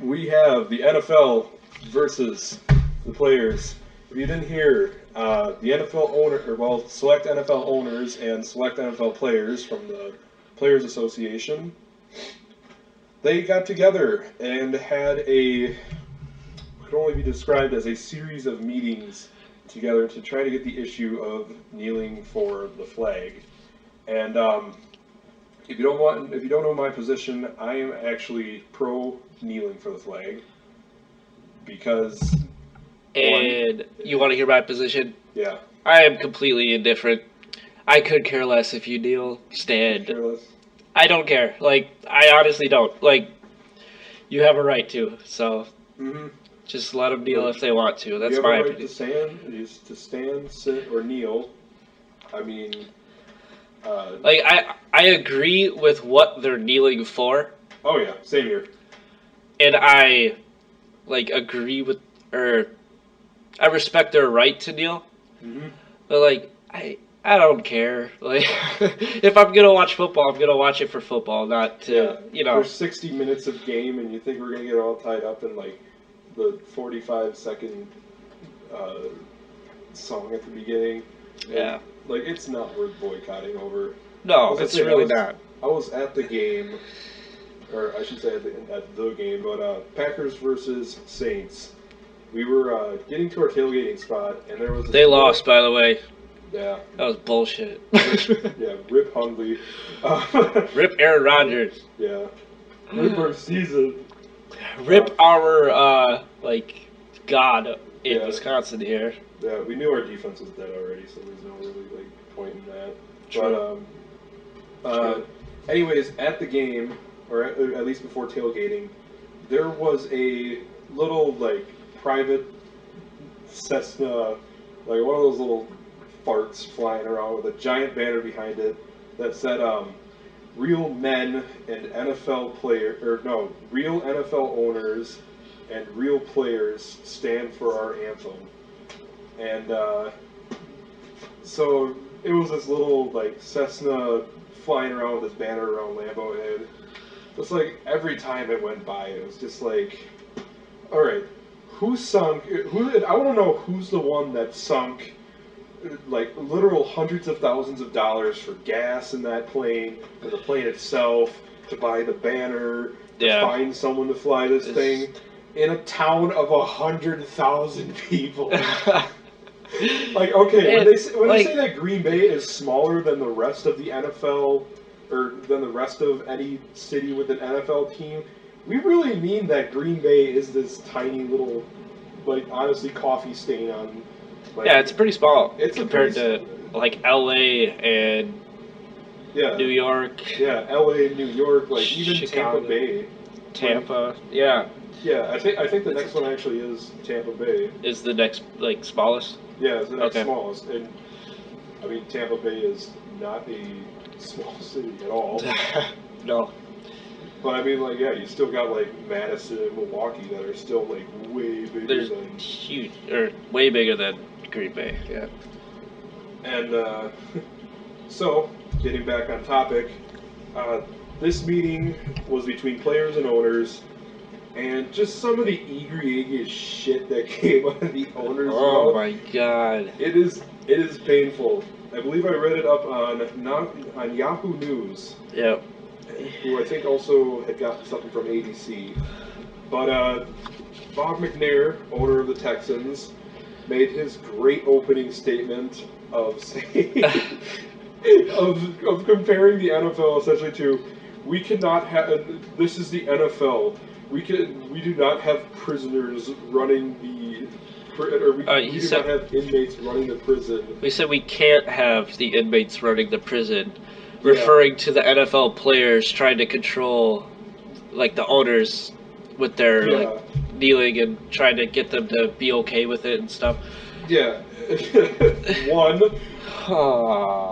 we have the NFL versus the players. If you didn't hear, the NFL select NFL owners and select NFL players from the Players Association, they got together and had could only be described as a series of meetings together to try to get the issue of kneeling for the flag. And if you don't know my position, I am actually pro kneeling for the flag because. And you want to hear my position? Yeah. I am completely indifferent. I could care less if you kneel, stand. Careless. I don't care. Like, I honestly don't. Like, you have a right to. So, just let them kneel if they want to. That's my opinion. To stand, sit, or kneel. I mean, like I agree with what they're kneeling for. Oh yeah, same here. And I agree with I respect their right to kneel. But like I don't care. Like if I'm gonna watch football, I'm gonna watch it for football, not to For 60 minutes of game, and you think we're gonna get all tied up in like the 45-second song at the beginning? Yeah. Like it's not worth boycotting over. No, it's really not. I was at the game, or I should say at the game, but Packers versus Saints, we were getting to our tailgating spot, and there was this They lost, by the way. Yeah. That was bullshit. Yeah, rip Hundley. Rip Aaron Rodgers. Yeah. Rip our season. Rip our, god in Yeah. Wisconsin here. Yeah, we knew our defense was dead already, so there's no really, point in that. True. But, anyways, at the game, or at least before tailgating, there was a little, private Cessna, one of those little farts flying around with a giant banner behind it that said, real men and real NFL owners and real players stand for our anthem. And so it was this little Cessna flying around with this banner around Lambeau, and just every time it went by, it was just all right, I want to know who's the one that sunk literal hundreds of thousands of dollars for gas in that plane, for the plane itself, to buy the banner, to find someone to fly this thing in a town of 100,000 people. Okay, when they say that Green Bay is smaller than the rest of the NFL, or than the rest of any city with an NFL team, we really mean that Green Bay is this tiny little, honestly, coffee stain on. Yeah, it's pretty small. It's compared to LA and New York. Yeah, LA, New York, even Chicago, Tampa Bay. Tampa, yeah. Yeah, I think the next one actually is Tampa Bay. Is the next smallest? Yeah, it's the next smallest, and I mean Tampa Bay is not a small city at all. No. But I mean, you still got Madison and Milwaukee that are still way bigger than huge, or way bigger than Green Bay. Yeah. And so, getting back on topic, this meeting was between players and owners, and just some of the egregious shit that came out of the owners' Oh mouth. my god! It is painful. I believe I read it up on Yahoo News. Yep. Who I think also had gotten something from ABC. But Bob McNair, owner of the Texans, made his great opening statement of saying of comparing the NFL essentially to, we cannot have, this is the NFL. We do not have prisoners running we do not have inmates running the prison. We said we can't have the inmates running the prison, referring to the NFL players trying to control, the owners with their kneeling and trying to get them to be okay with it and stuff. Yeah. One.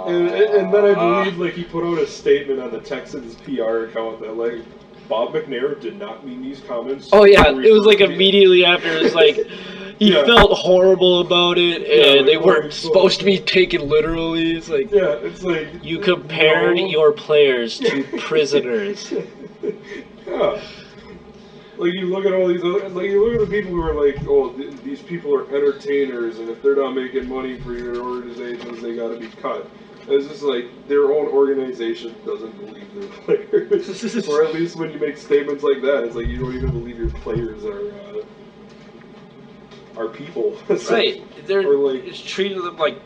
And then I believe he put out a statement on the Texans PR account that Bob McNair did not mean these comments. Oh yeah, it was immediately after. It was he felt horrible about it, and they weren't supposed to be taken literally. It's you compared your players to prisoners. Yeah. You look at all these other, you look at the people who are these people are entertainers, and if they're not making money for your organizations, they got to be cut. It's just their own organization doesn't believe their players, or at least when you make statements like that, it's you don't even believe your players are people. Right? They're it's treating them like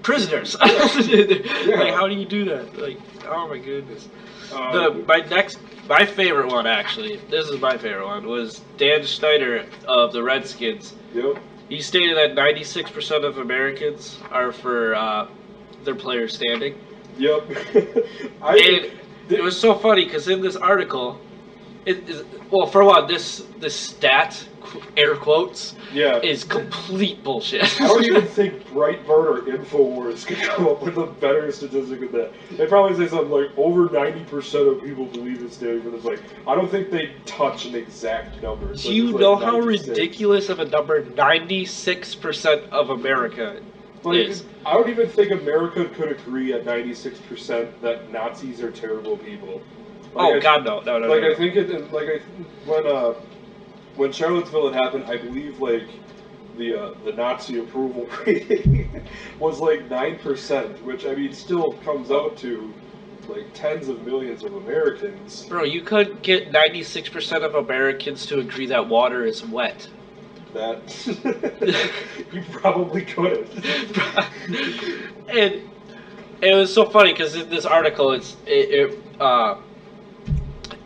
prisoners. How do you do that? Oh my goodness. My favorite one, actually, this is my favorite one, was Dan Snyder of the Redskins. Yep. He stated that 96% of Americans are for their players standing. Yep. It was so funny because in this article, for one, this stat, air quotes, is complete bullshit. I don't even think Breitbart or InfoWars could come up with a better statistic than that. They probably say something over 90% of people believe in standing for this. I don't think they touch an exact number. Do you know how ridiculous of a number 96% of America is? I don't even think America could agree at 96% that Nazis are terrible people. God, no. I think when Charlottesville had happened, I believe the Nazi approval rating was 9%, which still comes out to tens of millions of Americans. Bro, you could get 96% of Americans to agree that water is wet. that you probably could have. And it was so funny because in this article,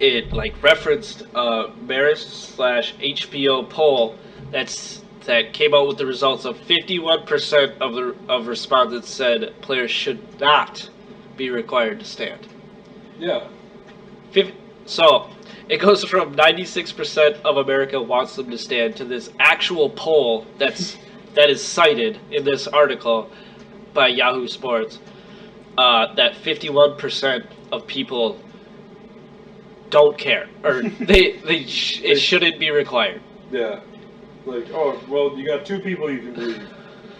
it like referenced a Marist/HBO poll that came out with the results of 51% of respondents said players should not be required to stand. Yeah. So it goes from 96% of America wants them to stand to this actual poll that is cited in this article by Yahoo Sports that 51% of people don't care, or it shouldn't be required. Yeah. Like, oh, well, you got two people you can believe.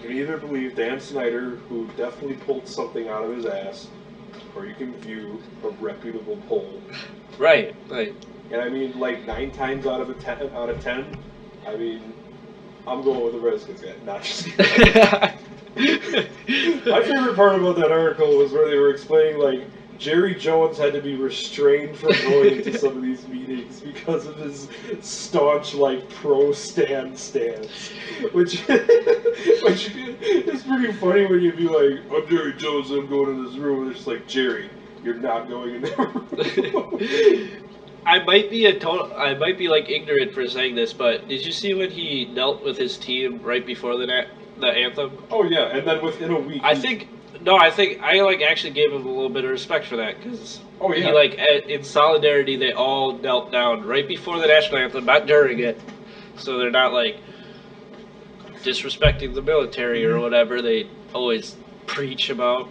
You can either believe Dan Snyder, who definitely pulled something out of his ass, or you can view a reputable poll. Right. Like, and I mean, like 9 times out of 10, I mean, I'm going with the Redskins guy, not just. My favorite part about that article was where they were explaining, like, Jerry Jones had to be restrained from going into some of these meetings because of his staunch, like, pro-stand stance. Which is pretty funny when you'd be like, I'm Jerry Jones, I'm going in this room, and it's like, Jerry, you're not going in that room. I might be like ignorant for saying this, but did you see when he knelt with his team right before the anthem? Oh yeah, and then within a week. I think I like actually gave him a little bit of respect for that because he like in solidarity they all knelt down right before the national anthem, not during it, so they're not like disrespecting the military or whatever they always preach about.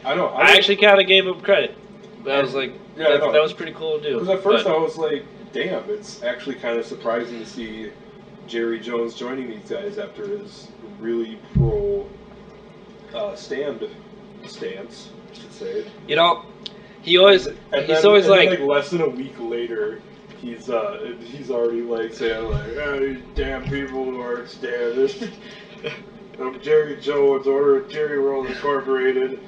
I know. I actually kind of gave him credit. I was like, that was pretty cool to do. Because at first I was like, damn, it's actually kind of surprising to see Jerry Jones joining these guys after his really pro stance, I should say. You know, he's always like less than a week later, he's already like saying like, oh, these damn people who aren't standing. I'm Jerry Jones, order of Jerry World Incorporated.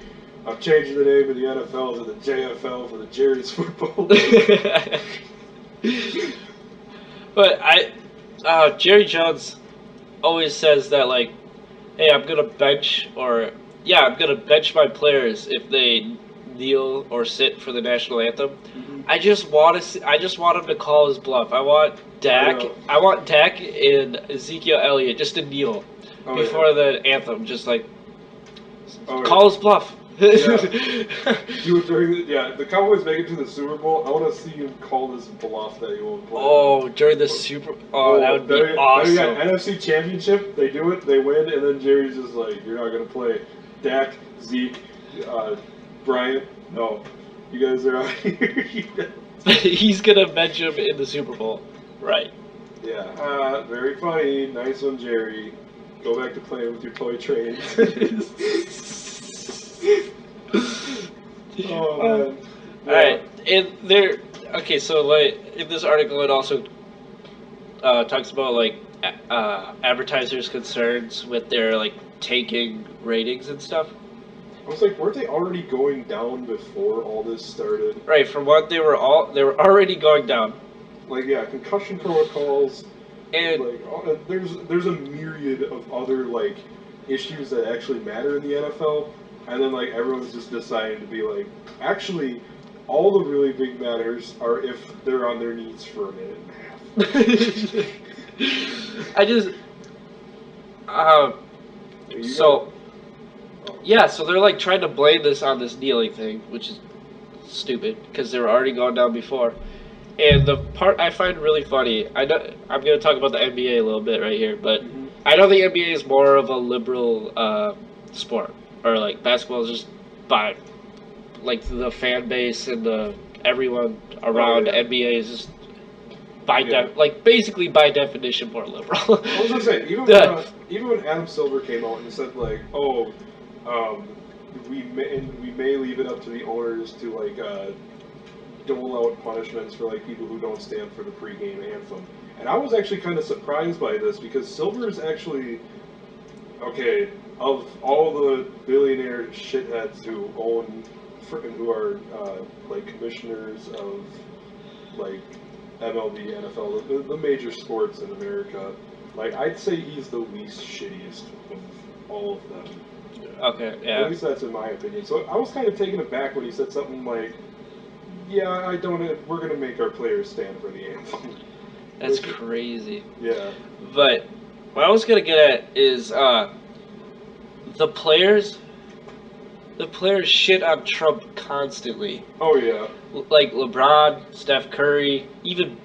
I'm changing the name of the NFL to the JFL for the Jerry's Football League. But Jerry Jones always says that like, hey, I'm gonna bench my players if they kneel or sit for the national anthem. Mm-hmm. I just want him to call his bluff. I want Dak and Ezekiel Elliott just to kneel before the anthem, just like call his bluff. Yeah. The Cowboys make it to the Super Bowl. I want to see him call this bluff that he won't play. Oh, during the Super that would be awesome. NFC Championship, they do it, they win, and then Jerry's just like, you're not going to play. Dak, Zeke, Bryant, no. You guys are out here. He's going to bench him in the Super Bowl. Right. Yeah. Very funny. Nice one, Jerry. Go back to playing with your toy trains. Oh man! All right, and so like in this article, it also talks about like advertisers' concerns with their like tanking ratings and stuff. I was like, weren't they already going down before all this started? Right. From what they were already going down. Like concussion protocols, and like there's a myriad of other like issues that actually matter in the NFL. And then, like, everyone's just deciding to be like, actually, all the really big matters are if they're on their knees for a minute and a half. So they're, like, trying to blame this on this kneeling thing, which is stupid, because they were already gone down before. And the part I find really funny, I'm going to talk about the NBA a little bit right here, but I know the NBA is more of a liberal sport. Or like basketball is just by like the fan base and the everyone around NBA is just basically by definition more liberal. I was gonna say even when Adam Silver came out and said like, we may leave it up to the owners to like dole out punishments for like people who don't stand for the pregame anthem, and I was actually kind of surprised by this because Silver is actually of all the billionaire shitheads who own and who are like commissioners of like MLB, NFL, the major sports in America, Like, I'd say he's the least shittiest of all of them. Okay, At yeah. least that's in my opinion. So I was kind of taken aback when he said something like, "Yeah, we're gonna make our players stand for the anthem." That's crazy. Yeah. But what I was gonna get at is the players. The players shit on Trump constantly. Oh yeah. Like LeBron, Steph Curry, even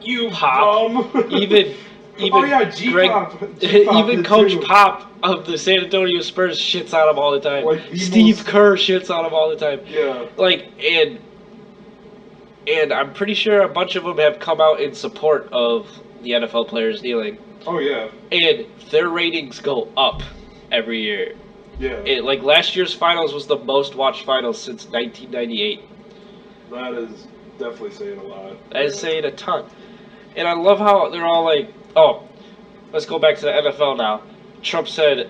You Pop, bum. even Oh yeah, G-Pop. G-Pop even did Coach too. Pop of the San Antonio Spurs shits on him all the time. Like the Steve most- Kerr shits on him all the time. Yeah. Like and I'm pretty sure a bunch of them have come out in support of the NFL players kneeling, Oh yeah. and their ratings go up every year. Yeah. Like last year's finals was the most watched finals since 1998. That is definitely saying a lot. That is saying a ton. And I love how they're all like, oh, let's go back to the NFL now. Trump said,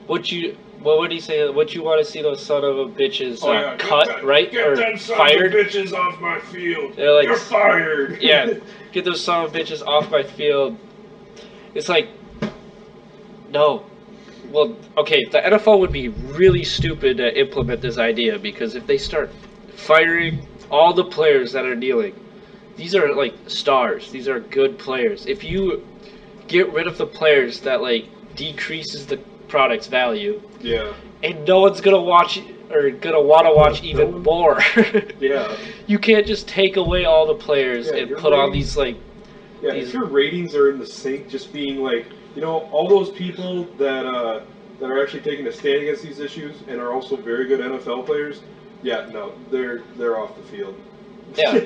what would he say? What you want to see those son of a bitches cut, right? Get or them son fired? of bitches off my field. They're like, You're fired. Yeah, get those son of bitches off my field. It's like, no. Well, okay, the NFL would be really stupid to implement this idea, because if they start firing all the players that are kneeling, these are like stars. These are good players. If you get rid of the players, that like decreases the product's value, Yeah. and no one's gonna watch or gonna want to watch even more. Yeah. You can't just take away all the players and your put on ratings- these like. Yeah, if your ratings are in the sink, just being like, you know, all those people that are actually taking a stand against these issues and are also very good NFL players, yeah, no, they're off the field. Yeah.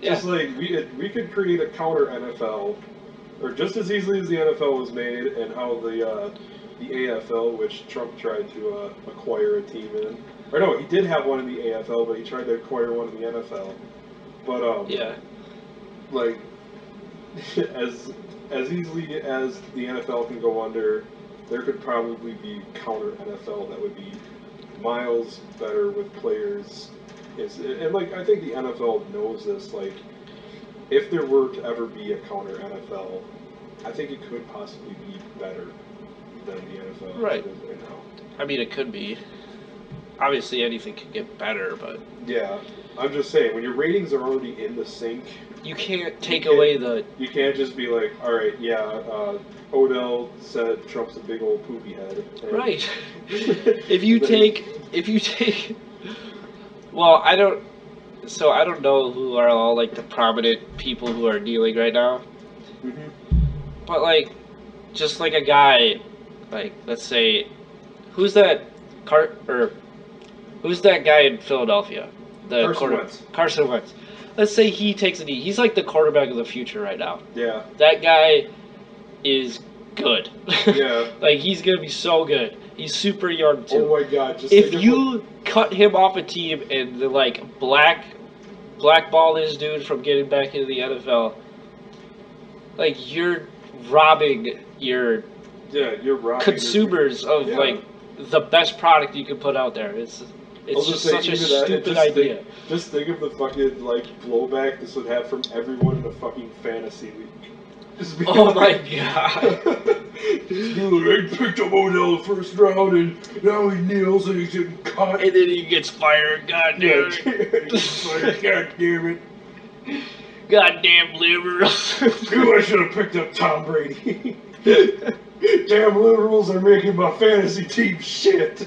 Just like we could create a counter NFL, or just as easily as the NFL was made, and how the AFL, which Trump tried to acquire a team in, or no, he did have one in the AFL, but he tried to acquire one in the NFL. But Yeah. like as easily as the NFL can go under, there could probably be counter NFL that would be miles better with players. And like, I think the NFL knows this. Like, if there were to ever be a counter NFL, I think it could possibly be better than the NFL Right. is right now. I mean, it could be. Obviously, anything could get better, but Yeah, I'm just saying, when your ratings are already in the sink, you can't take can't- away the. you can't just be like, all right, yeah, Odell said Trump's a big old poopy head. And Right. if you take. Well, I don't know who are all like the prominent people who are kneeling right now. Mhm. But like, just like a guy, like let's say, who's that who's that guy in Philadelphia? The Carson Wentz. Carson Wentz. Let's say he takes a knee. He's like the quarterback of the future right now. Yeah. That guy is good. Yeah. Like, he's gonna be so good. He's super young too. Oh my God! Just If think of you cut him off a team and like blackball this dude from getting back into the NFL, like you're robbing your you're robbing consumers of Yeah. like the best product you can put out there. It's I'll just say such a even that, stupid just idea. Just think of the fucking like blowback this would have from everyone in the fucking fantasy league. Just be Oh my like, God. I picked up Odell the first round and now he kneels and he's getting cut. And then he gets fired. God damn it. God damn it. Goddamn liberals. Ooh, I should have picked up Tom Brady. Damn liberals are making my fantasy team shit.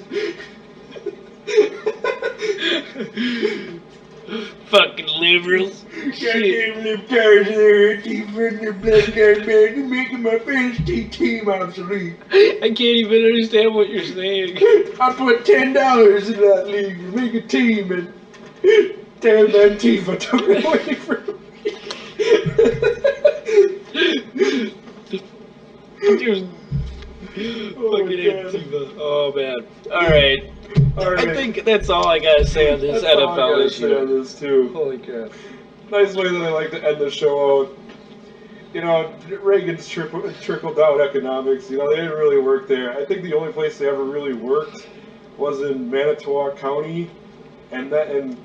Fucking liberals. Shit. Goddamn lip guys there, defending the black guys, man, they're making my fantasy team obsolete. I can't even understand what you're saying. I put $10 in that league to make a team, and damn that Tifa took it away from Dude. Oh, Fucking God. Antifa. Oh man. Alright. I think that's all I gotta say on this That's all I NFL gotta say on issue. this too. Holy crap. Nice way that I like to end the show out. You know, Reagan's trickle-down economics, you know, they didn't really work there. I think the only place they ever really worked was in Manitowoc County, and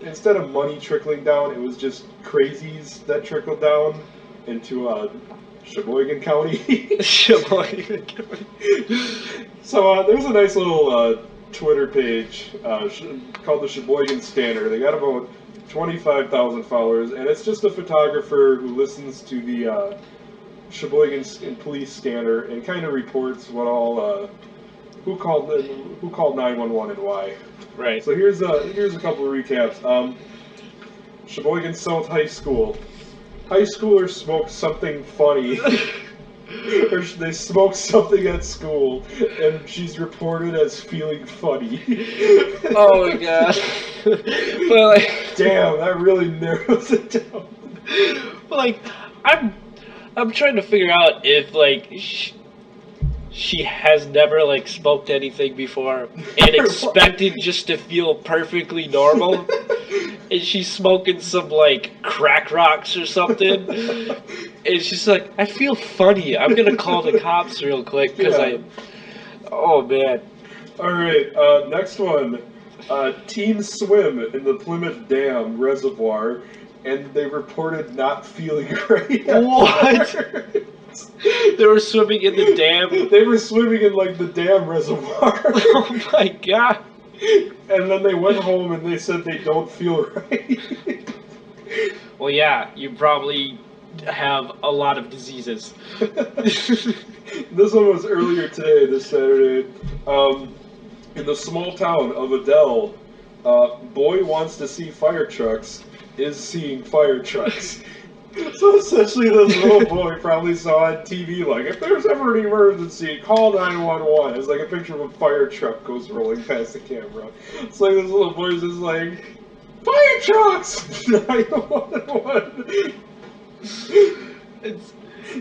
instead of money trickling down, it was just crazies that trickled down. into Sheboygan County. Sheboygan. So there's a nice little Twitter page called the Sheboygan Scanner. They got about 25,000 followers, and it's just a photographer who listens to the Sheboygan Police Scanner and kind of reports what all who called 911 and why. Right. So here's a couple of recaps. Sheboygan South High School. High schoolers smoked something funny. Or they smoked something at school, and she's reported as feeling funny. Oh my god. Well, like, damn, that really narrows it down. Like, I'm trying to figure out if like she has never like smoked anything before and expected just to feel perfectly normal. And she's smoking some like crack rocks or something. And she's like, I feel funny. I'm gonna call the cops real quick because oh man. Alright, next one. Teens swim in the Plymouth Dam Reservoir, and they reported not feeling great. What? They were swimming in the dam? They were swimming in like the dam reservoir. Oh my god. And then they went home and they said they don't feel right. Well, yeah, you probably have a lot of diseases. This one was earlier today, this Saturday. In the small town of Adele, boy wants to see fire trucks, is seeing fire trucks. So essentially this little boy probably saw on TV, like, if there's ever an emergency, call 911. It's like a picture of a fire truck goes rolling past the camera. It's like this little boy's just like, fire trucks! 911.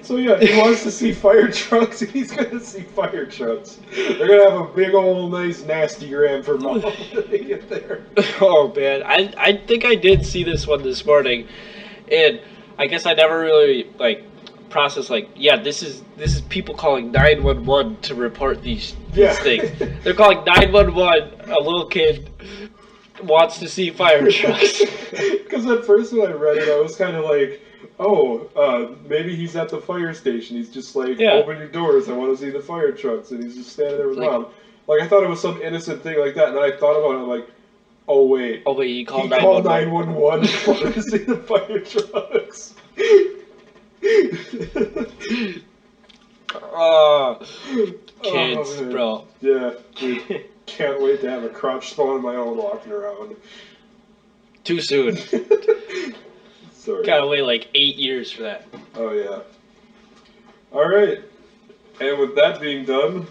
So yeah, he wants to see fire trucks, he's gonna see fire trucks. They're gonna have a big old nice nasty gram for mom when they get there. Oh man, I think I did see this one this morning, and I guess I never really like processed like, yeah, this is people calling 911 to report these things. They're calling 911. A little kid wants to see fire trucks. Because at first when I read it, I was kind of like, oh, maybe he's at the fire station. He's just like, open your doors, I want to see the fire trucks, and he's just standing there with mom. Like I thought it was some innocent thing like that, and then I thought about it, I'm like, oh wait, he called 911 to see the fire trucks. Kids, bro. Yeah, dude. Can't wait to have a crotch spawn of my own walking around. Too soon. Sorry. Gotta wait like 8 years for that. Oh yeah. Alright. And with that being done,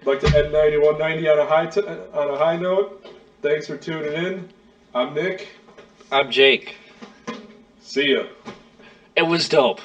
I'd like to end 9190 on a high note. Thanks for tuning in. I'm Nick. I'm Jake. See ya. It was dope.